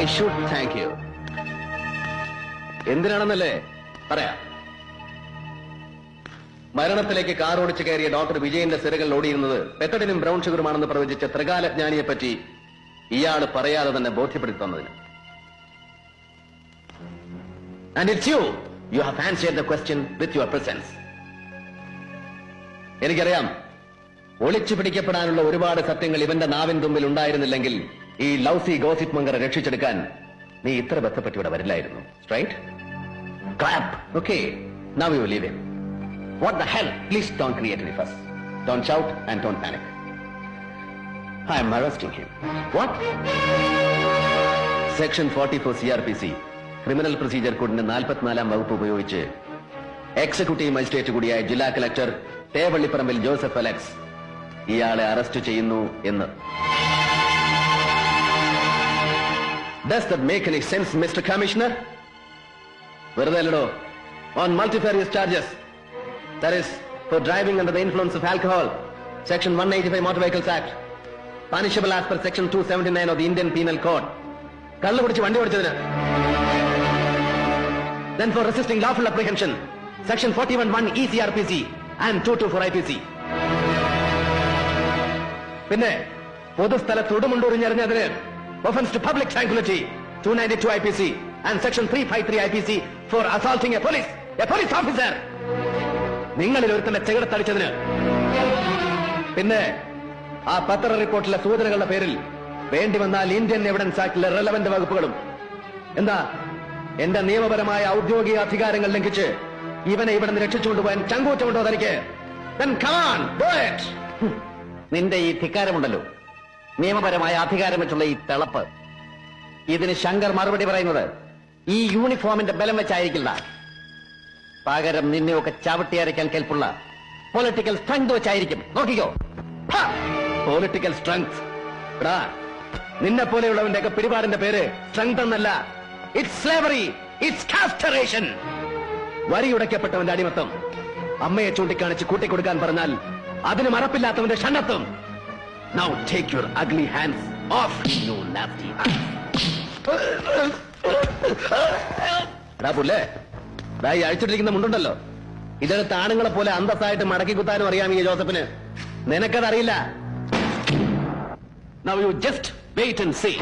I should thank you. എന്തിനാണെന്നല്ലേ പറയാം. മരണത്തിലേക്ക് car ഓടിച്ചു കയറിയ ഡോക്ടർ വിജയന്റെ സിരകൾ ഓടിയിരുന്നത് പെത്തഡിനും ബ്രൗൺ ഷുഗറുമാണെന്ന് പ്രവചിച്ച ത്രികാലജ്ഞാനിയെ പറ്റി ഇയാൾ പറയാതെ തന്നെ ബോധ്യപ്പെടുത്തി തന്നതിന്. And it's you. You have answered the question with your presence. എനിക്കറിയാം, ഒളിച്ചു പിടിക്കപ്പെടാനുള്ള ഒരുപാട് സത്യങ്ങൾ ഇവന്റെ നാവിൻ തുമ്പിൽ ഉണ്ടായിരുന്നില്ലെങ്കിൽ ഈ ലൗസി ഗോസിപ്പ് മങ്കറെ രക്ഷിച്ചെടുക്കാൻ നീ ഇത്ര ബന്ധപ്പെട്ട് ഇവിടെ വരില്ലായിരുന്നു. Right? Clap. Okay. Now you leave him. What the hell? Please don't create any fuss. Don't shout and don't panic. I am arresting him. What? Section 44 CRPC. Criminal procedure കോഡിന്റെ 44-ാം വകുപ്പ് ഉപയോഗിച്ച് executive magistrate കൂടിയായ ജില്ലാ collector തേവള്ളിപ്പറമ്പിൽ Joseph Alex ഇയാളെ arrest ചെയ്യുന്നു എന്ന്. Does that make any sense, Mr. Commissioner? വെറുതെ അല്ലടോ. On multifarious charges, that is for driving under the influence of alcohol, Section 185 Motor Vehicles Act, punishable as per Section 279 of the Indian Penal Code. കള്ളു കുടിച്ച് വണ്ടി ഓടിച്ചതിന്. Then for resisting lawful apprehension, Section 41(1) ECRPC and 224 IPC. പിന്നെ പൊതുസ്ഥലത്ത് ഉടുമുണ്ടൂരിഞ്ഞെറിഞ്ഞതിന് offense to public tranquility, 292 IPC and Section 353 IPC for assaulting a police officer. നിങ്ങളിൽ ഒരുത്തന്റെ ചെകിടത്തടിച്ചതിന്. പിന്നെ ആ പത്ര റിപ്പോർട്ടിലെ സൂചനകളുടെ പേരിൽ വേണ്ടി വന്നാൽ ഇന്ത്യൻ എവിഡൻസ് ആക്ടിലെ റെലവന്റ് വകുപ്പുകളും. എന്താ, എന്റെ നിയമപരമായ ഔദ്യോഗിക അധികാരങ്ങൾ ലംഘിച്ച് ഇവനെ ഇവിടെ നിന്ന് രക്ഷിച്ചുകൊണ്ടുപോകാൻ ചങ്കൂറ്റമുണ്ടോ തനിക്ക്? Then come on, do it. നിന്റെ ഈ ധിക്കാരമുണ്ടല്ലോ, നിയമപരമായ അധികാരം വെച്ചുള്ള ഈ തിളപ്പ്, ഇതിന് ശങ്കർ മറുപടി പറയുന്നത് ഈ യൂണിഫോമിന്റെ ബലം വെച്ചായിരിക്കില്ല. പകരം നിന്നെയൊക്കെ ചവിട്ടിയരയ്ക്കാൻ കെൽപ്പുള്ള പൊളിറ്റിക്കൽ സ്ട്രെങ്ത് വെച്ചായിരിക്കും. നോക്കിക്കോ. Political strength. നിന്നെ പോലെയുള്ളവന്റെ ഒക്കെ പിടിപാടിന്റെ പേര് സ്ട്രെങ്ത് എന്നല്ല. It's slavery, it's castration. വരിയുടയ്ക്കപ്പെട്ടവന്റെ അടിമത്തം. അമ്മയെ ചൂണ്ടിക്കാണിച്ച് കൂട്ടിക്കൊടുക്കാൻ പറഞ്ഞാൽ അതിന് മറപ്പില്ലാത്തവന്റെ ഷണ്ണത്വം. Now take your ugly hands off, you nasty. പുല്ലേ, ഈ അഴിച്ചിട്ടിരിക്കുന്ന മുണ്ടുണ്ടല്ലോ, ഇതെടുത്ത് ആണുങ്ങളെ പോലെ അന്തസ്സായിട്ട് മടക്കി കുത്താനും അറിയാം ഈ ജോസഫിന്. നിനക്കതറിയില്ല. Now you just wait and see.